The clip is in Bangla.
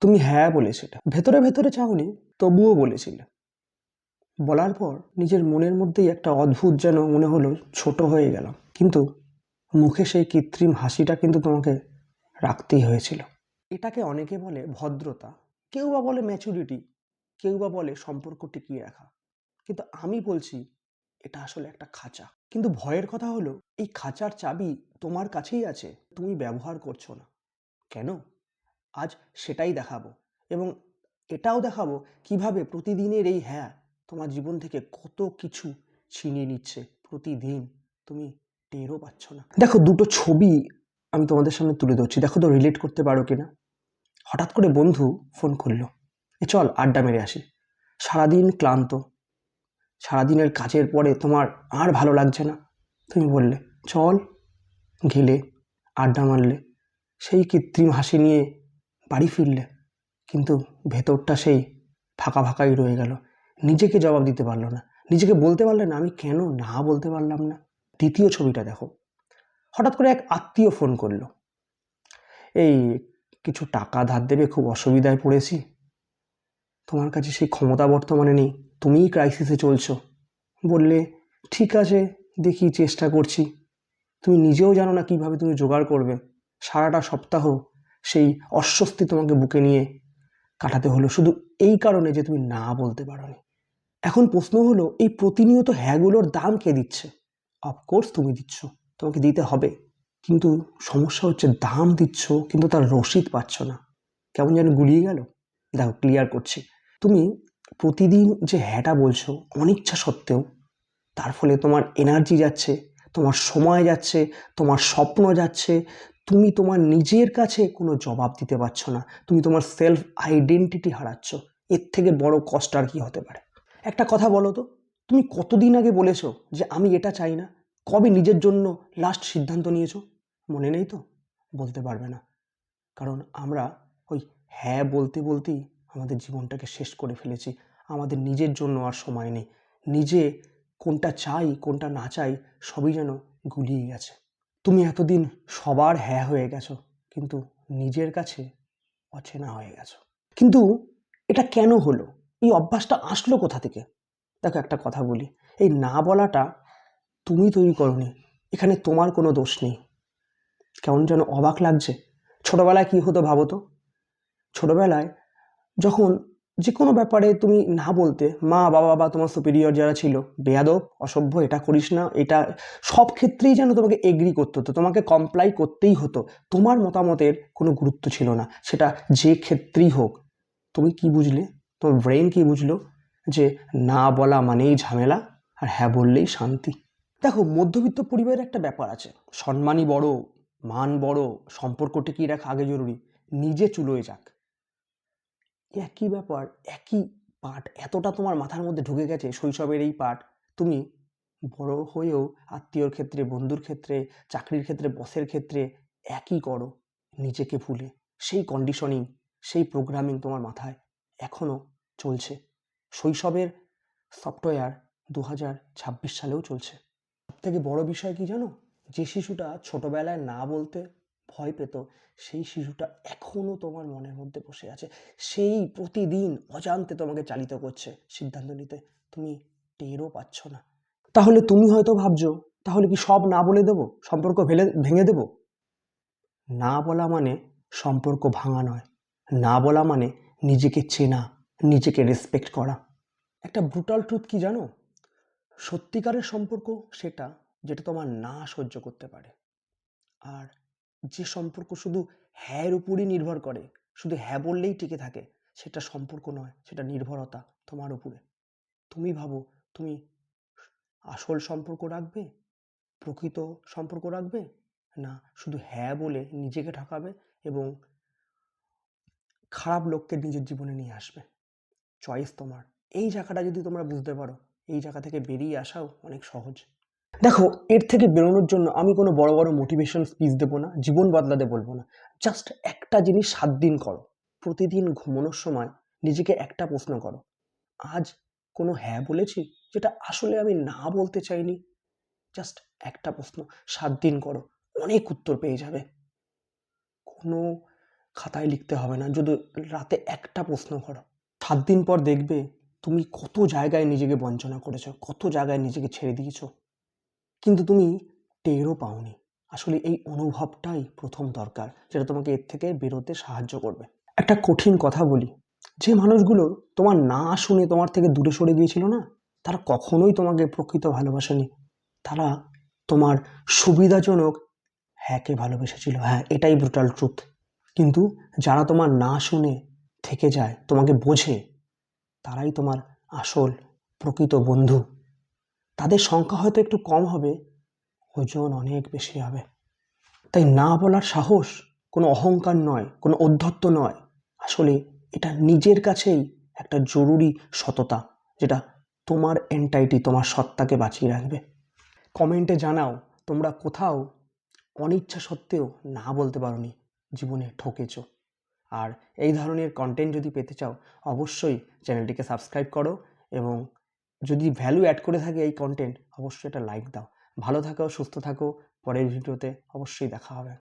তুমি হ্যাঁ বলেছিলে, ভেতরে ভেতরে চাওনি, তবুও বলেছিলে। বলার পর নিজের মনের মধ্যেই একটা অদ্ভুত যেন মনে হলো ছোট হয়ে গেলাম, কিন্তু মুখে সেই কৃত্রিম হাসিটা কিন্তু তোমাকে রাখতেই হয়েছিল। এটাকে অনেকে বলে ভদ্রতা, কেউ বা বলে ম্যাচুরিটি, কেউ বা বলে সম্পর্ক টিকিয়ে রাখা, কিন্তু আমি বলছি এটা আসলে একটা খাঁচা। কিন্তু ভয়ের কথা হলো এই খাঁচার চাবি তোমার কাছেই আছে, তুমি ব্যবহার করছো না কেন। আজ সেটাই দেখাবো, এবং এটাও দেখাবো কিভাবে প্রতিদিনের এই হ্যাঁ তোমার জীবন থেকে কত কিছু ছিনিয়ে নিচ্ছে প্রতিদিন, তুমি টেরও পাচ্ছ না। দেখো, দুটো ছবি আমি তোমাদের সামনে তুলে ধরছি, দেখো তো রিলেট করতে পারো কিনা। হঠাৎ করে বন্ধু ফোন করলো, চল আড্ডা মেরে আসি। সারাদিন ক্লান্ত, সারাদিনের কাজের পরে তোমার আর ভালো লাগছে না, তুমি বললে চল, গেলে আড্ডা মারলে, সেই কৃত্রিম হাসি নিয়ে বাড়ি ফিরলে, কিন্তু ভেতরটা সেই ফাঁকা ফাঁকাই রয়ে গেল। নিজেকে জবাব দিতে পারলো না, নিজেকে বলতে পারলে না আমি কেন না বলতে পারলাম না। দ্বিতীয় ছবিটা দেখো, হঠাৎ করে এক আত্মীয় ফোন করলো, এই কিছু টাকা ধার দেবে, খুব অসুবিধায় পড়েছি। তোমার কাছে সেই ক্ষমতা বর্তমানে নেই, তুমিই ক্রাইসিসে চলছো। বললে ঠিক আছে, দেখি, চেষ্টা করছি। তুমি নিজেও জানো না কিভাবে তুমি জোগাড় করবে। সারাটা সপ্তাহ সেই অস্বস্তি তোমাকে বুকে নিয়ে কাটাতে হলো, শুধু এই কারণে যে তুমি না বলতে পারোনি। এখন প্রশ্ন হলো, এই প্রতিনিয়ত হ্যাঁগুলোর দাম কে দিচ্ছে? অফকোর্স তুমি দিচ্ছ, তোমাকে দিতে হবে, কিন্তু সমস্যা হচ্ছে দাম দিচ্ছ কিন্তু তার রসিদ পাচ্ছ না। কেমন যেন গুলিয়ে গেল। দেখো, ক্লিয়ার করছি। তুমি প্রতিদিন যে হ্যাঁটা বলছো অনিচ্ছা সত্ত্বেও, তার ফলে তোমার এনার্জি যাচ্ছে, তোমার সময় যাচ্ছে, তোমার স্বপ্ন যাচ্ছে। তুমি তোমার নিজের কাছে কোনো জবাব দিতে পারছো না, তুমি তোমার সেলফ আইডেন্টিটি হারাচ্ছ। এর থেকে বড় কষ্ট আর কি হতে পারে? একটা কথা বলো তো, তুমি কতদিন আগে বলেছো যে আমি এটা চাই না? কবে নিজের জন্য লাস্ট সিদ্ধান্ত নিয়েছো? মনে নেই তো? বলতে পারবে না, কারণ আমরা ওই হ্যাঁ বলতে বলতেই আমাদের জীবনটাকে শেষ করে ফেলেছি। আমাদের নিজের জন্য আর সময় নেই, নিজে কোনটা চাই কোনটা না চাই সবই যেন গুলিয়ে গেছে। তুমি এতদিন সবার হ্যাঁ হয়ে গেছো, কিন্তু নিজের কাছে অচেনা হয়ে গেছো। কিন্তু এটা কেন হলো? এই অভ্যাসটা আসলো কোথা থেকে? দেখো, একটা কথা বলি, এই না বলাটা তুমি তৈরি করোনি, এখানে তোমার কোনো দোষ নেই। কেমন যেন অবাক লাগছে। ছোটবেলায় কি হতো ভাবো তো? ছোটবেলায় যখন যে কোনো ব্যাপারে তুমি না বলতে, মা বাবা বা তোমার সুপিরিয়র যারা ছিল, বেয়াদব, অসভ্য, এটা করিস না, এটা, সব ক্ষেত্রেই যেন তোমাকে এগ্রি করতে হতো, তোমাকে কমপ্লাই করতেই হতো। তোমার মতামতের কোনো গুরুত্ব ছিল না, সেটা যে ক্ষেত্রেই হোক। তুমি কি বুঝলে, তোমার ব্রেন কি বুঝলো, যে না বলা মানেই ঝামেলা আর হ্যাঁ বললেই শান্তি। দেখো, মধ্যবিত্ত পরিবারের একটা ব্যাপার আছে, সম্মানই বড়, মান বড়, সম্পর্ক টিকিয়ে রাখা আগে জরুরি, নিজে চুলোয় যাক। একই ব্যাপার, একই পাঠ এতটা তোমার মাথার মধ্যে ঢুকে গেছে, শৈশবের এই পাঠ তুমি বড় হয়েও আত্মীয়র ক্ষেত্রে, বন্ধুর ক্ষেত্রে, চাকরির ক্ষেত্রে, বসের ক্ষেত্রে একই করো, নিজেকে ভুলে। সেই কন্ডিশনিং, সেই প্রোগ্রামিং তোমার মাথায় এখনো চলছে। শৈশবের সফটওয়্যার 2026 সালেও চলছে। সবথেকে বড় বিষয় কি জানো? যে শিশুটা ছোটবেলায় না বলতে ভয় পেত, সেই শিশুটা এখনো তোমার মনের মধ্যে বসে আছে, সেই প্রতিদিন অজান্তে তোমাকে চালিত করছে সিদ্ধান্ত নিতে, তুমি টেরও পাচ্ছ না। তাহলে তুমি হয়তো ভাবছো, তাহলে কি সব না বলে দেবো, সম্পর্ক ভেঙে দেবো? না বলা মানে সম্পর্ক ভাঙা নয়, না বলা মানে নিজেকে চেনা, নিজেকে রেসপেক্ট করা। একটা ব্রুটাল ট্রুথ কি জানো? সত্যিকারের সম্পর্ক সেটা যেটা তোমার না সহ্য করতে পারে। আর যে সম্পর্ক শুধু হ্যাঁর উপরই নির্ভর করে, শুধু হ্যাঁ বললেই টিকে থাকে, সেটা সম্পর্ক নয়, সেটা নির্ভরতা তোমার উপরে। তুমি ভাবো, তুমি আসল সম্পর্ক রাখবে, প্রকৃত সম্পর্ক রাখবে, না শুধু হ্যাঁ বলে নিজেকে ঠকাবে এবং খারাপ লোককে নিজের জীবনে নিয়ে আসবে? চয়েস তোমার। এই জায়গাটা যদি তোমরা বুঝতে পারো, এই জায়গা থেকে বেরিয়ে আসাও অনেক সহজ। দেখো, এর থেকে বেরোনোর জন্য আমি কোনো বড় বড় মোটিভেশন স্পিচ দেবো না, জীবন বদলাতে বলবো না। জাস্ট একটা জিনিস 7 দিন করো। প্রতিদিন ঘুমানোর সময় নিজেকে একটা প্রশ্ন করো, আজ কোনো হ্যাঁ বলেছি যেটা আসলে আমি না বলতে চাইনি? জাস্ট একটা প্রশ্ন, 7 দিন করো, অনেক উত্তর পেয়ে যাবে। কোনো খাতায় লিখতে হবে না, যদি রাতে একটা প্রশ্ন করো, 7 দিন পর দেখবে তুমি কত জায়গায় নিজেকে বঞ্চনা করেছো, কত জায়গায় নিজেকে ছেড়ে দিয়েছো, কিন্তু তুমি টেরও পাওনি। আসলে এই অনুভবটাই প্রথম দরকার, যেটা তোমাকে এর থেকে বেরোতে সাহায্য করবে। একটা কঠিন কথা বলি, যে মানুষগুলো তোমার না শুনে তোমার থেকে দূরে সরে গিয়েছিল না, তারা কখনোই তোমাকে প্রকৃত ভালোবাসেনি। তারা তোমার সুবিধাজনক হ্যাঁকে ভালোবেসেছিল। হ্যাঁ, এটাই ব্রুটাল ট্রুথ। কিন্তু যারা তোমার না শুনে থেকে যায়, তোমাকে বোঝে, তারাই তোমার আসল প্রকৃত বন্ধু। তাদের সংখ্যা হয়তো একটু কম হবে, ওজন অনেক বেশি হবে। তাই না বলার সাহস কোনো অহংকার নয়, কোনো ঔদ্ধত্য নয়। আসলে এটা নিজের কাছেই একটা জরুরি সততা, যেটা তোমার এন্টাইটি, তোমার সত্তাকে বাঁচিয়ে রাখবে। কমেন্টে জানাও তোমরা কোথাও অনিচ্ছা সত্ত্বেও না বলতে পারোনি, জীবনে ঠকেছো। আর এই ধরনের কন্টেন্ট যদি পেতে চাও, অবশ্যই চ্যানেলটিকে সাবস্ক্রাইব করো, এবং যদি ভ্যালু অ্যাড করে থাকে এই কন্টেন্ট, অবশ্যই এটা লাইক দাও। ভালো থাকো, সুস্থ থাকো। পরের ভিডিওতে অবশ্যই দেখা হবে।